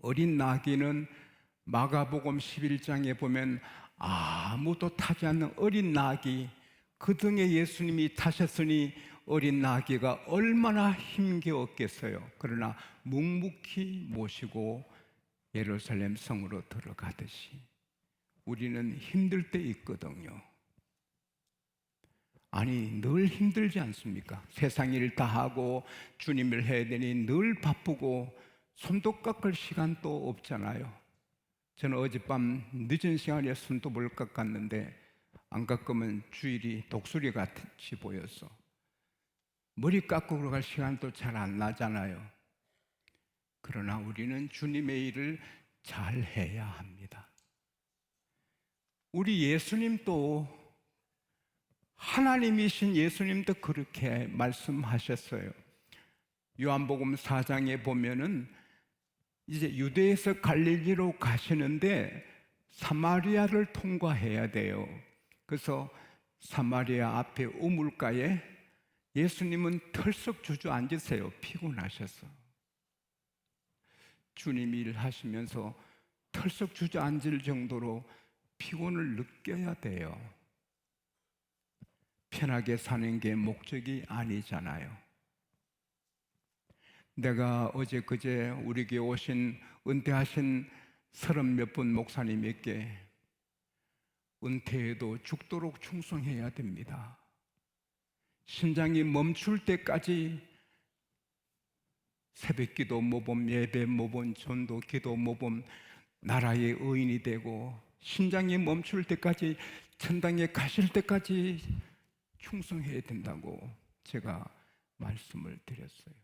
어린 나귀는 마가복음 11장에 보면 아무도 타지 않는 어린 나귀, 그 등에 예수님이 타셨으니 어린 나귀가 얼마나 힘겨웠겠어요. 그러나 묵묵히 모시고 예루살렘 성으로 들어가듯이 우리는 힘들 때 있거든요. 아니, 늘 힘들지 않습니까? 세상 일 다 하고 주님을 해야 되니 늘 바쁘고 손톱 깎을 시간도 없잖아요. 저는 어젯밤 늦은 시간에 손톱을 깎았는데 안 깎으면 주일이 독수리 같이 보여서 머리 깎으러 갈 시간도 잘 안 나잖아요. 그러나 우리는 주님의 일을 잘 해야 합니다. 우리 예수님도, 하나님이신 예수님도 그렇게 말씀하셨어요. 요한복음 4장에 보면은 이제 유대에서 갈릴리로 가시는데 사마리아를 통과해야 돼요. 그래서 사마리아 앞에 우물가에 예수님은 털썩 주저앉으세요. 피곤하셔서. 주님이 일하시면서 털썩 주저앉을 정도로 피곤을 느껴야 돼요. 편하게 사는 게 목적이 아니잖아요. 내가 어제 그제 우리 교회 오신 은퇴하신 30몇 분 목사님에게 은퇴해도 죽도록 충성해야 됩니다. 심장이 멈출 때까지 새벽기도 모범, 예배 모범, 전도 기도 모범, 나라의 의인이 되고 심장이 멈출 때까지, 천당에 가실 때까지 충성해야 된다고 제가 말씀을 드렸어요.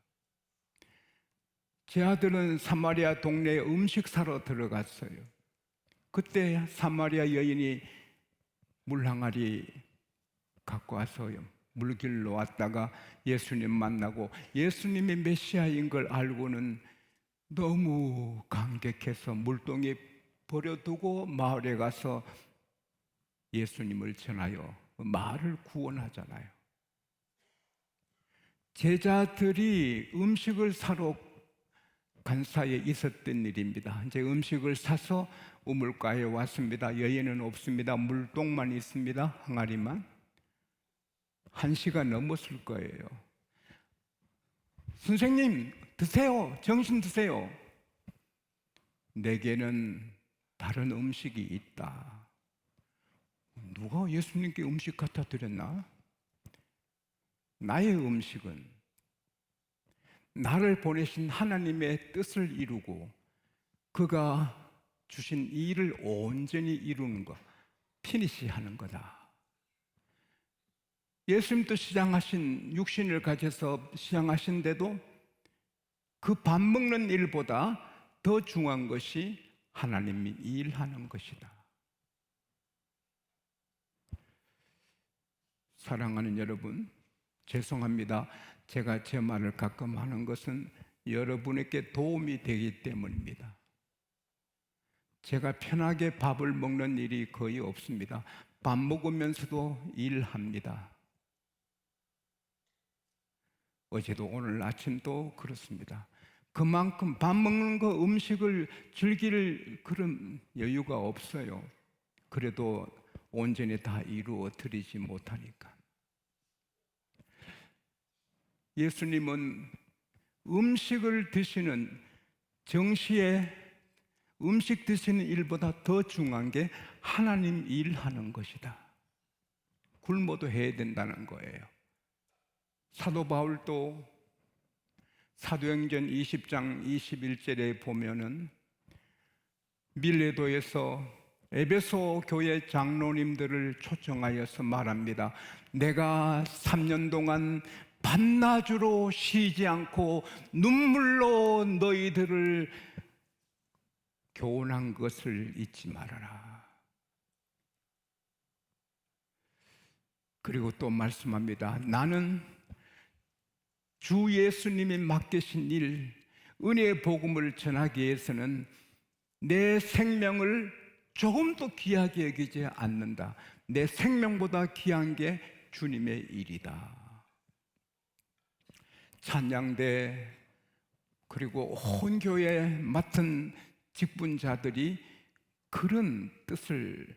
제 아들은 사마리아 동네에 음식 사러 들어갔어요. 그때 사마리아 여인이 물 항아리 갖고 와서요, 물길로 왔다가 예수님 만나고 예수님이 메시아인 걸 알고는 너무 감격해서 물동에 버려두고 마을에 가서 예수님을 전하여 마을을 구원하잖아요. 제자들이 음식을 사러 간 사이에 있었던 일입니다. 이제 음식을 사서 우물가에 왔습니다. 여인은 없습니다. 물동만 있습니다. 항아리만. 1시간 넘었을 거예요. 선생님, 드세요. 정신 드세요. 내게는 다른 음식이 있다. 누가 예수님께 음식 갖다 드렸나? 나의 음식은 나를 보내신 하나님의 뜻을 이루고 그가 주신 이 일을 온전히 이루는 것, 피니시하는 거다. 예수님도 시장하신, 육신을 가져서 시장하신데도 그 밥 먹는 일보다 더 중요한 것이 하나님이 일하는 것이다. 사랑하는 여러분, 죄송합니다. 제가 제 말을 가끔 하는 것은 여러분에게 도움이 되기 때문입니다. 제가 편하게 밥을 먹는 일이 거의 없습니다. 밥 먹으면서도 일합니다. 어제도 오늘 아침도 그렇습니다. 그만큼 밥 먹는 거, 음식을 즐길 그런 여유가 없어요. 그래도 온전히 다 이루어 드리지 못하니까. 예수님은 음식을 드시는, 정시에 음식 드시는 일보다 더 중요한 게 하나님 일하는 것이다. 굶어도 해야 된다는 거예요. 사도 바울도 사도행전 20장 21절에 보면은 밀레도에서 에베소 교회 장로님들을 초청하여서 말합니다. 내가 3년 동안 밤낮으로 쉬지 않고 눈물로 너희들을 교훈한 것을 잊지 말아라. 그리고 또 말씀합니다. 나는 주 예수님이 맡기신 일, 은혜의 복음을 전하기 위해서는 내 생명을 조금도 귀하게 여기지 않는다. 내 생명보다 귀한 게 주님의 일이다. 찬양대 그리고 온 교회 맡은 직분자들이 그런 뜻을,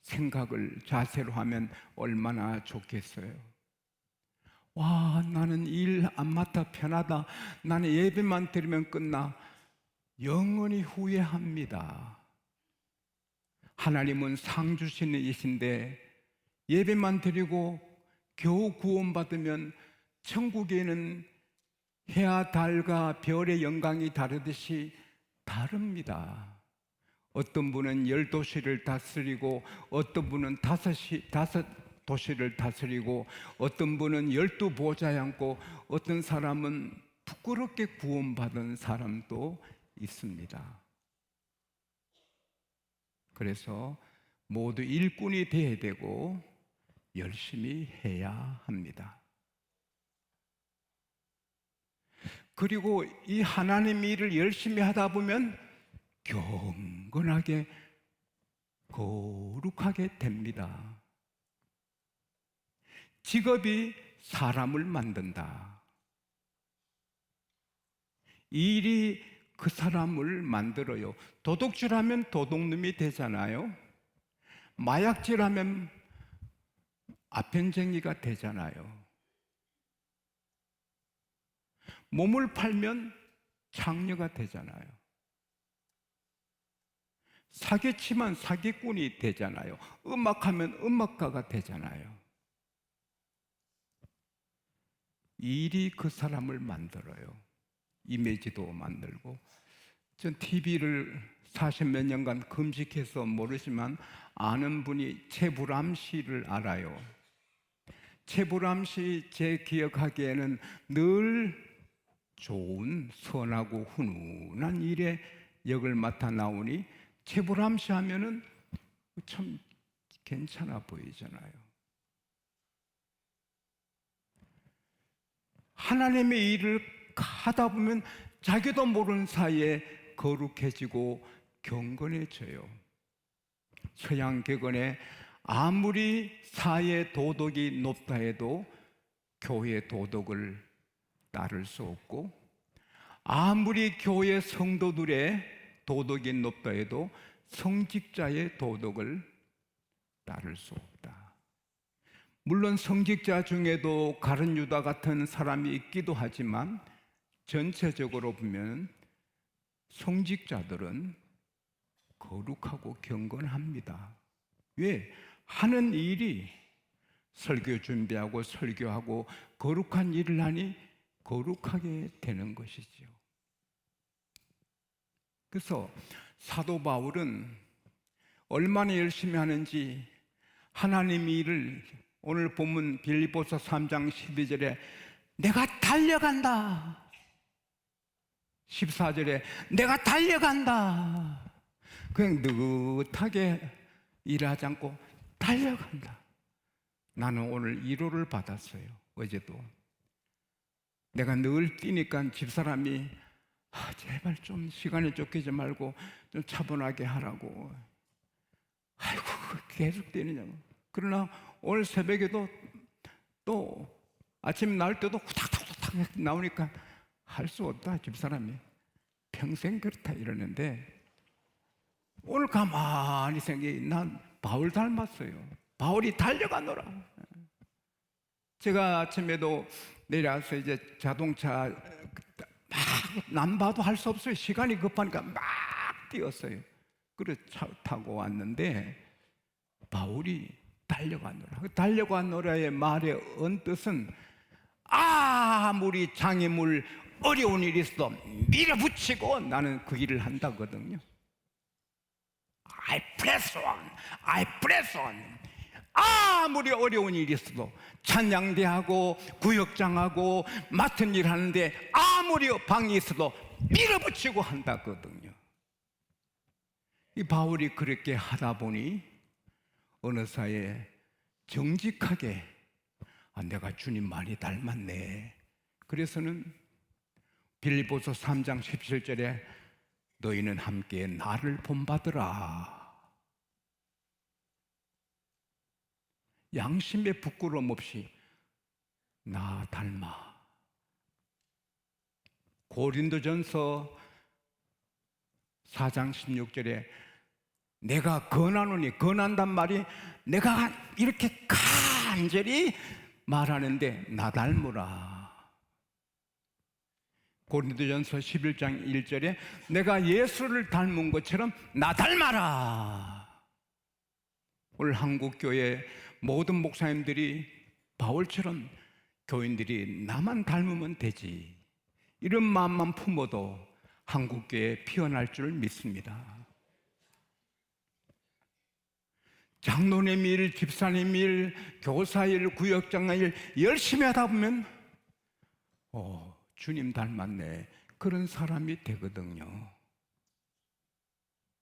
생각을 자세로 하면 얼마나 좋겠어요. 와, 나는 일 안 맡아 편하다, 나는 예배만 드리면 끝나, 영원히 후회합니다. 하나님은 상 주시는 이신데 예배만 드리고 겨우 구원받으면 천국에는 해와 달과 별의 영광이 다르듯이 다릅니다. 어떤 분은 10도시를 다스리고, 어떤 분은 다섯 도시를 다스리고, 어떤 분은 12보좌에 앉고, 어떤 사람은 부끄럽게 구원받은 사람도 있습니다. 그래서 모두 일꾼이 되어야 되고 열심히 해야 합니다. 그리고 이 하나님의 일을 열심히 하다 보면 경건하게, 거룩하게 됩니다. 직업이 사람을 만든다. 일이 그 사람을 만들어요. 도둑질하면 도둑놈이 되잖아요. 마약질하면 아편쟁이가 되잖아요. 몸을 팔면 창녀가 되잖아요. 사기치면 사기꾼이 되잖아요. 음악하면 음악가가 되잖아요. 일이 그 사람을 만들어요. 이미지도 만들고. 전 TV를 40몇 년간 금식해서 모르지만 아는 분이 최불암 씨를 알아요. 최불암 씨, 제 기억하기에는 늘 좋은, 선하고 훈훈한 일에 역을 맡아 나오니 최불암 씨 하면은 참 괜찮아 보이잖아요. 하나님의 일을 하다 보면 자기도 모르는 사이에 거룩해지고 경건해져요. 서양 격언에 아무리 사회 도덕이 높다 해도 교회 도덕을 따를 수 없고, 아무리 교회 성도들의 도덕이 높다 해도 성직자의 도덕을 따를 수 없다. 물론 성직자 중에도 가룟 유다 같은 사람이 있기도 하지만 전체적으로 보면 성직자들은 거룩하고 경건합니다. 왜? 하는 일이 설교 준비하고 설교하고 거룩한 일을 하니 거룩하게 되는 것이지요. 그래서 사도 바울은 얼마나 열심히 하는지 하나님의 일을, 오늘 본문 빌립보서 3장 12절에 내가 달려간다, 14절에 내가 달려간다, 그냥 느긋하게 일하지 않고 달려간다. 나는 오늘 위로를 받았어요. 어제도 내가 늘 뛰니까 집사람이 제발 좀 시간에 쫓기지 말고 좀 차분하게 하라고. 아이고, 계속 뛰느냐고. 그러나 오늘 새벽에도 또 아침 나올 때도 후닥닥후닥 나오니까 할 수 없다. 집사람이 평생 그렇다 이러는데, 오늘 가만히 생각해, 난 바울 닮았어요. 바울이 달려가노라. 제가 아침에도 내려와서 이제 자동차 막 남봐도 할 수 없어요. 시간이 급하니까 막 뛰었어요. 그래서 차 타고 왔는데 바울이 달려가노라. 달려가노라의 말의 언뜻은 아무리 장애물, 어려운 일이 있어도 밀어붙이고 나는 그 일을 한다거든요. I press on, I press on. 아무리 어려운 일이 있어도 찬양대하고 구역장하고 맡은 일 하는데 아무리 방이 있어도 밀어붙이고 한다거든요. 이 바울이 그렇게 하다 보니 어느 사이에 정직하게 내가 주님 많이 닮았네. 그래서는 빌립보서 3장 17절에 너희는 함께 나를 본받으라. 양심에 부끄러움 없이 나 닮아. 고린도전서 4장 16절에 내가 권하노니, 권한단 말이 내가 이렇게 간절히 말하는데 나 닮으라. 고린도전서 11장 1절에 내가 예수를 닮은 것처럼 나 닮아라. 오늘 한국교회 모든 목사님들이 바울처럼 교인들이 나만 닮으면 되지, 이런 마음만 품어도 한국교회 피어날 줄 믿습니다. 장로님 일, 집사님 일, 교사 일, 구역장 일 열심히 하다 보면 주님 닮았네, 그런 사람이 되거든요.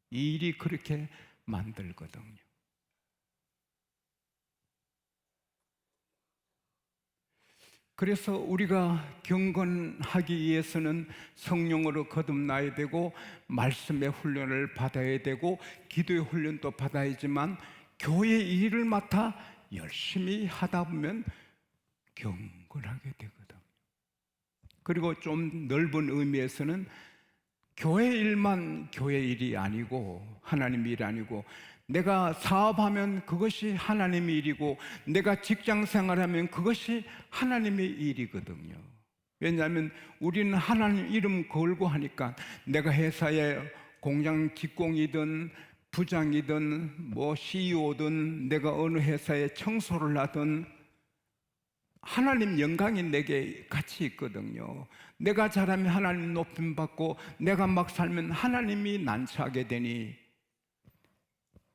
이 일이 그렇게 만들거든요. 그래서 우리가 경건하기 위해서는 성령으로 거듭나야 되고 말씀의 훈련을 받아야 되고 기도의 훈련도 받아야지만 교회 일을 맡아 열심히 하다 보면 경건하게 되거든. 그리고 좀 넓은 의미에서는 교회 일만 교회 일이 아니고 하나님 일이 아니고, 내가 사업하면 그것이 하나님의 일이고 내가 직장 생활하면 그것이 하나님의 일이거든요. 왜냐하면 우리는 하나님 이름 걸고 하니까, 내가 회사에 공장 직공이든 부장이든 뭐 CEO든 내가 어느 회사에 청소를 하든 하나님 영광이 내게 같이 있거든요. 내가 잘하면 하나님 높임 받고 내가 막 살면 하나님이 난처하게 되니,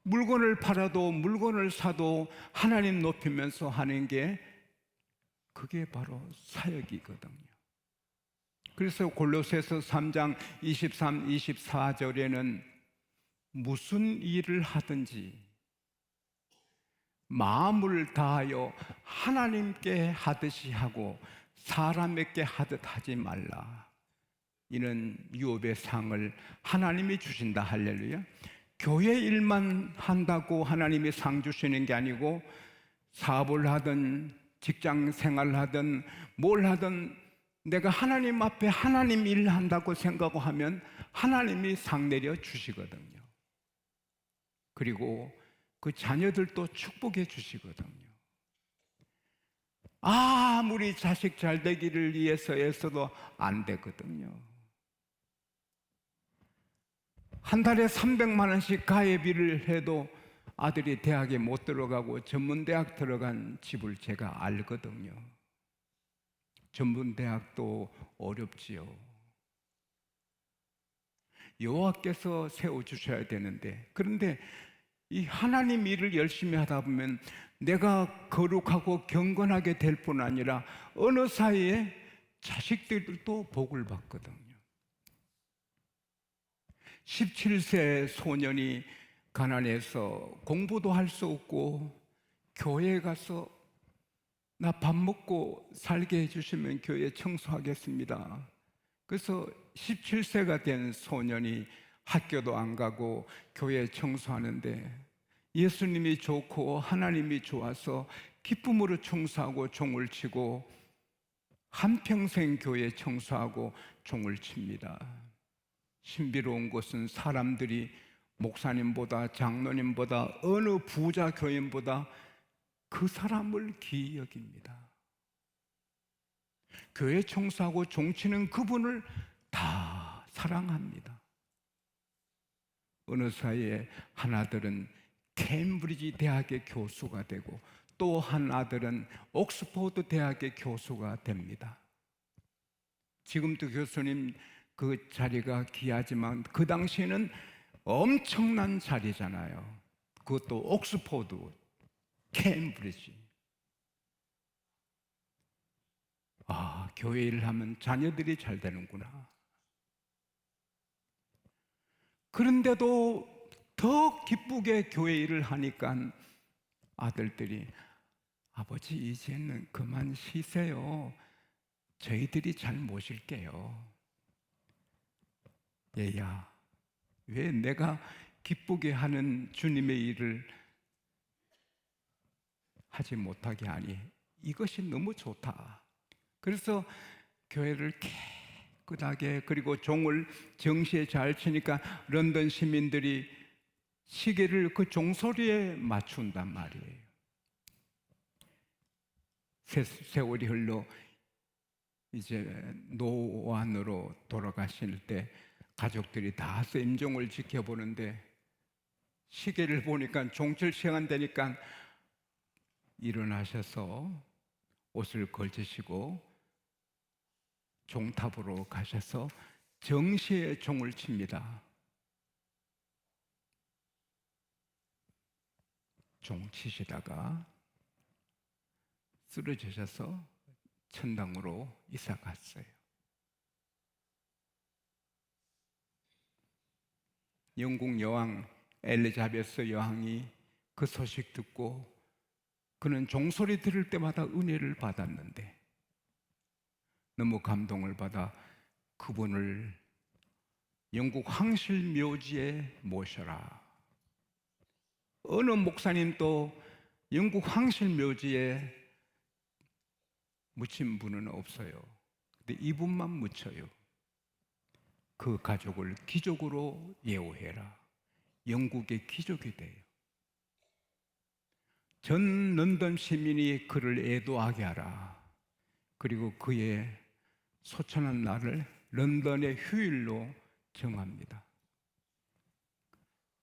물건을 팔아도 물건을 사도 하나님 높이면서 하는 게 그게 바로 사역이거든요. 그래서 골로새서 3장 23, 24절에는 무슨 일을 하든지 마음을 다하여 하나님께 하듯이 하고 사람에게 하듯 하지 말라. 이는 유업의 상을 하나님이 주신다. 할렐루야. 교회 일만 한다고 하나님이 상 주시는 게 아니고, 사업을 하든 직장 생활을 하든 뭘 하든 내가 하나님 앞에 하나님 일을 한다고 생각하고 하면 하나님이 상 내려 주시거든요. 그리고 그 자녀들도 축복해 주시거든요. 아무리 자식 잘 되기를 위해서 애써도 안 되거든요. 한 달에 300만 원씩 가예비를 해도 아들이 대학에 못 들어가고 전문대학 들어간 집을 제가 알거든요. 전문대학도 어렵지요. 여호와께서 세워주셔야 되는데, 그런데 이 하나님 일을 열심히 하다 보면 내가 거룩하고 경건하게 될 뿐 아니라 어느 사이에 자식들도 복을 받거든요. 17세 소년이 가난해서 공부도 할 수 없고 교회에 가서 나 밥 먹고 살게 해주시면 교회 청소하겠습니다. 그래서 17세가 된 소년이 학교도 안 가고 교회 청소하는데 예수님이 좋고 하나님이 좋아서 기쁨으로 청소하고 종을 치고 한평생 교회 청소하고 종을 칩니다. 신비로운 것은 사람들이 목사님보다 장로님보다 어느 부자 교인보다 그 사람을 귀히 여깁니다. 교회 청소하고 종치는 그분을 다 사랑합니다. 어느 사이에 한 아들은 케임브리지 대학의 교수가 되고 또 한 아들은 옥스퍼드 대학의 교수가 됩니다. 지금도 교수님 그 자리가 귀하지만 그 당시에는 엄청난 자리잖아요. 그것도 옥스퍼드, 케임브리지. 교회 일을 하면 자녀들이 잘 되는구나. 그런데도 더 기쁘게 교회 일을 하니까 아들들이 아버지 이제는 그만 쉬세요. 저희들이 잘 모실게요. 얘야, 왜 내가 기쁘게 하는 주님의 일을 하지 못하게 하니? 이것이 너무 좋다. 그래서 교회를 뻐끗하게, 그리고 종을 정시에 잘 치니까 런던 시민들이 시계를 그 종소리에 맞춘단 말이에요. 세월이 흘러 이제 노안으로 돌아가실 때 가족들이 다 임종을 지켜보는데 시계를 보니까 종칠 시간 되니까 일어나셔서 옷을 걸치시고 종탑으로 가셔서 정시에 종을 칩니다. 종 치시다가 쓰러지셔서 천당으로 이사 갔어요. 영국 여왕 엘리자베스 여왕이 그 소식 듣고 그는 종소리 들을 때마다 은혜를 받았는데 너무 감동을 받아 그분을 영국 황실 묘지에 모셔라. 어느 목사님도 영국 황실 묘지에 묻힌 분은 없어요. 근데 이분만 묻혀요. 그 가족을 기적으로 예우해라. 영국의 기적이 돼요. 전 런던 시민이 그를 애도하게 하라. 그리고 그의 소천한 날을 런던의 휴일로 정합니다.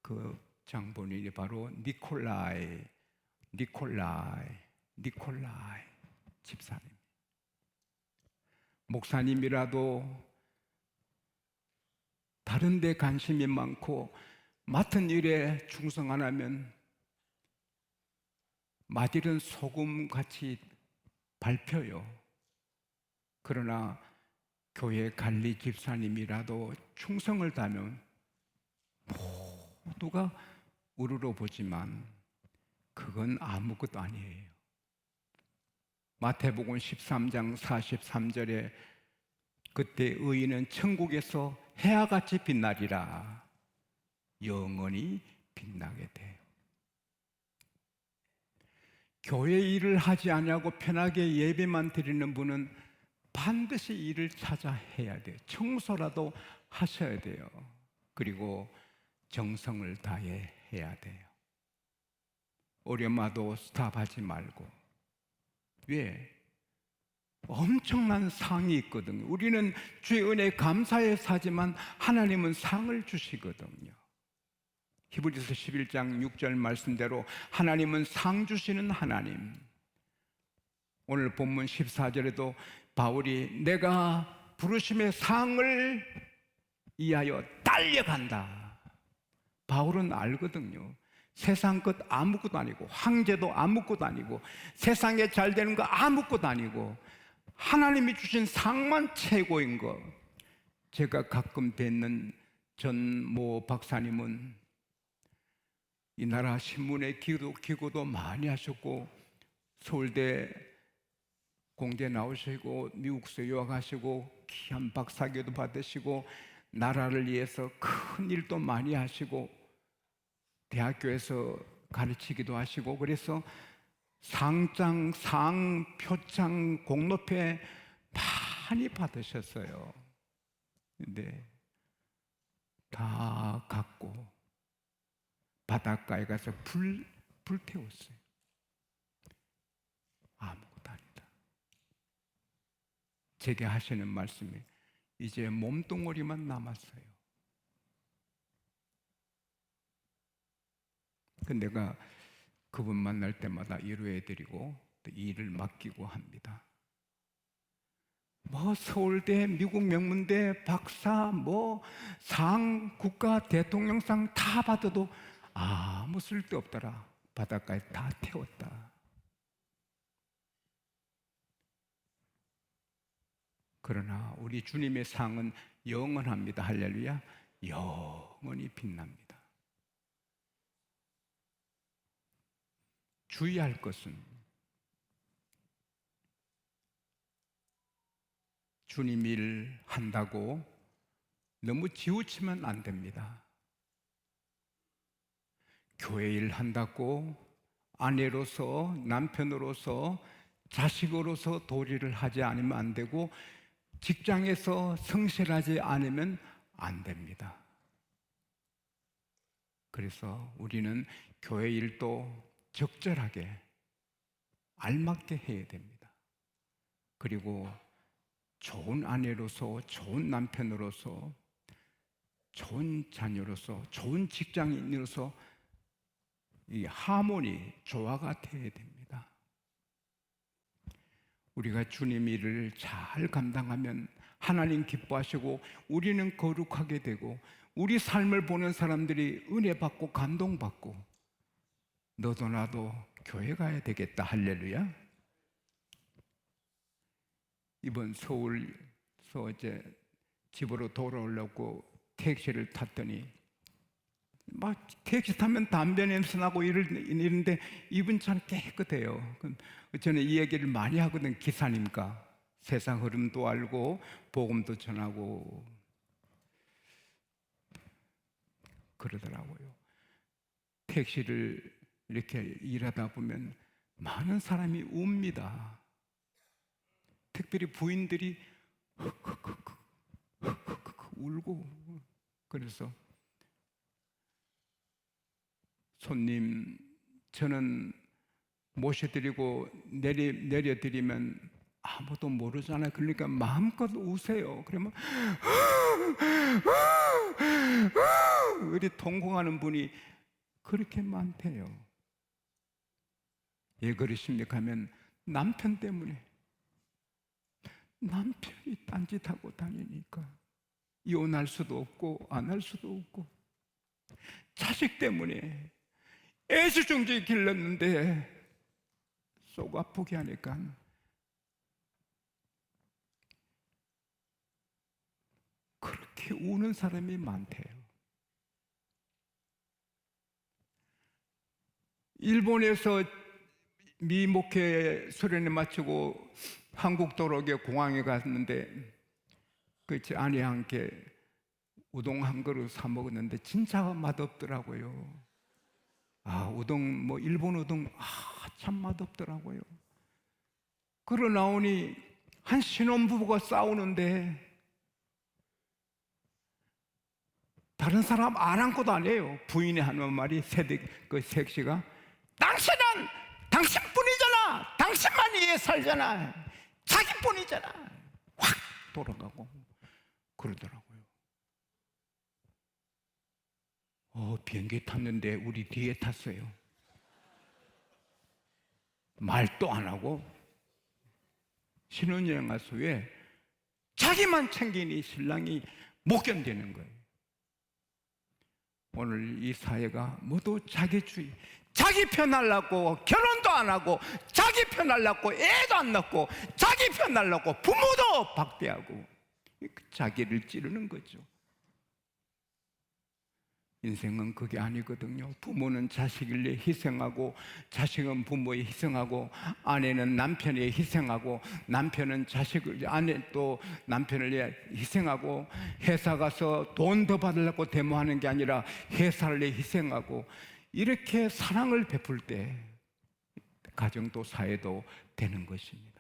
그 장본인이 바로 니콜라이 집사님. 목사님이라도 다른 데 관심이 많고 맡은 일에 충성 안 하면 마질은 소금같이 밟혀요. 그러나 교회 관리 집사님이라도 충성을 다하면 모두가 우러러보지만 그건 아무것도 아니에요. 마태복음 13장 43절에 그때 의인은 천국에서 해와같이 빛나리라. 영원히 빛나게 돼요. 교회 일을 하지 않냐고 편하게 예배만 드리는 분은 반드시 일을 찾아 해야 돼요. 청소라도 하셔야 돼요. 그리고 정성을 다해 해야 돼요. 어려마도 스탑하지 말고. 왜? 엄청난 상이 있거든요. 우리는 주의 은혜에 감사해 사지만 하나님은 상을 주시거든요. 히브리서 11장 6절 말씀대로 하나님은 상 주시는 하나님. 오늘 본문 14절에도 바울이 내가 부르심의 상을 위하여 달려간다. 바울은 알거든요. 세상 것 아무것도 아니고 황제도 아무것도 아니고 세상에 잘 되는 거 아무것도 아니고 하나님이 주신 상만 최고인 거. 제가 가끔 뵙는 전 모 박사님은 이 나라 신문에 기고도 많이 하셨고 서울대 공대 나오시고 미국서 유학하시고 귀한 박사학위도 받으시고 나라를 위해서 큰 일도 많이 하시고 대학교에서 가르치기도 하시고 그래서 상장, 상, 표창, 공로패 많이 받으셨어요. 근데 다 갖고 바닷가에 가서 불태웠어요. 아무것도 아니다. 제게 하시는 말씀이 이제 몸뚱어리만 남았어요. 내가 그분 만날 때마다 위로해드리고 또 일을 맡기고 합니다. 뭐 서울대, 미국 명문대 박사, 뭐 상, 국가 대통령상 다 받아도 아무 쓸데없더라. 바닷가에 다 태웠다. 그러나 우리 주님의 상은 영원합니다. 할렐루야. 영원히 빛납니다. 주의할 것은 주님 일 한다고 너무 지우치면 안 됩니다. 교회 일 한다고 아내로서 남편으로서 자식으로서 도리를 하지 않으면 안 되고 직장에서 성실하지 않으면 안 됩니다. 그래서 우리는 교회 일도 적절하게 알맞게 해야 됩니다. 그리고 좋은 아내로서, 좋은 남편으로서, 좋은 자녀로서, 좋은 직장인으로서 이 하모니, 조화가 되어야 됩니다. 우리가 주님 일을 잘 감당하면 하나님 기뻐하시고 우리는 거룩하게 되고 우리 삶을 보는 사람들이 은혜 받고 감동받고 너도 나도 교회 가야 되겠다. 할렐루야. 이번 서울서 이제 집으로 돌아오려고 택시를 탔더니 막 택시 타면 담배 냄새 나고 이러는데 이분 참 깨끗해요. 저는 이 얘기를 많이 하거든. 기사님과 세상 흐름도 알고 복음도 전하고 그러더라고요. 택시를 이렇게 일하다 보면 많은 사람이 웁니다. 특별히 부인들이 울고. 그래서 손님 저는 모셔드리고 내려드리면 아무도 모르잖아요. 그러니까 마음껏 우세요. 그러면 우리 통곡하는 분이 그렇게 많대요. 왜 그러십니까 하면 남편 때문에. 남편이 딴짓하고 다니니까 이혼할 수도 없고 안 할 수도 없고, 자식 때문에 애수중지 길렀는데 속 아프게 하니까 그렇게 우는 사람이 많대요. 일본에서 미 목회 수련회 마치고 한국 돌아오게 공항에 갔는데 그 제 아내와 함께 우동 한 그릇 사 먹었는데 진짜 맛없더라고요. 우동 뭐 일본 우동 참 맛없더라고요. 그러고 나오니 한 신혼부부가 싸우는데 다른 사람 아랑곳 안 해요. 부인이 하는 말이 그 색시가 당신은 당신뿐이잖아. 당신만 이해 살잖아. 자기뿐이잖아. 확 돌아가고 그러더라고요. 비행기 탔는데 우리 뒤에 탔어요. 말도 안 하고 신혼여행 가서 왜 자기만 챙기니 신랑이 못 견디는 거예요. 오늘 이 사회가 모두 자기주의, 자기 편하려고 결혼도 안 하고 자기 편하려고 애도 안 낳고 자기 편하려고 부모도 박대하고 자기를 찌르는 거죠. 인생은 그게 아니거든요. 부모는 자식을 위해 희생하고 자식은 부모에 희생하고 아내는 남편에 희생하고 남편은 아내 또 남편을 위해 희생하고 회사 가서 돈 더 받으려고 데모하는 게 아니라 회사를 위해 희생하고 이렇게 사랑을 베풀 때 가정도 사회도 되는 것입니다.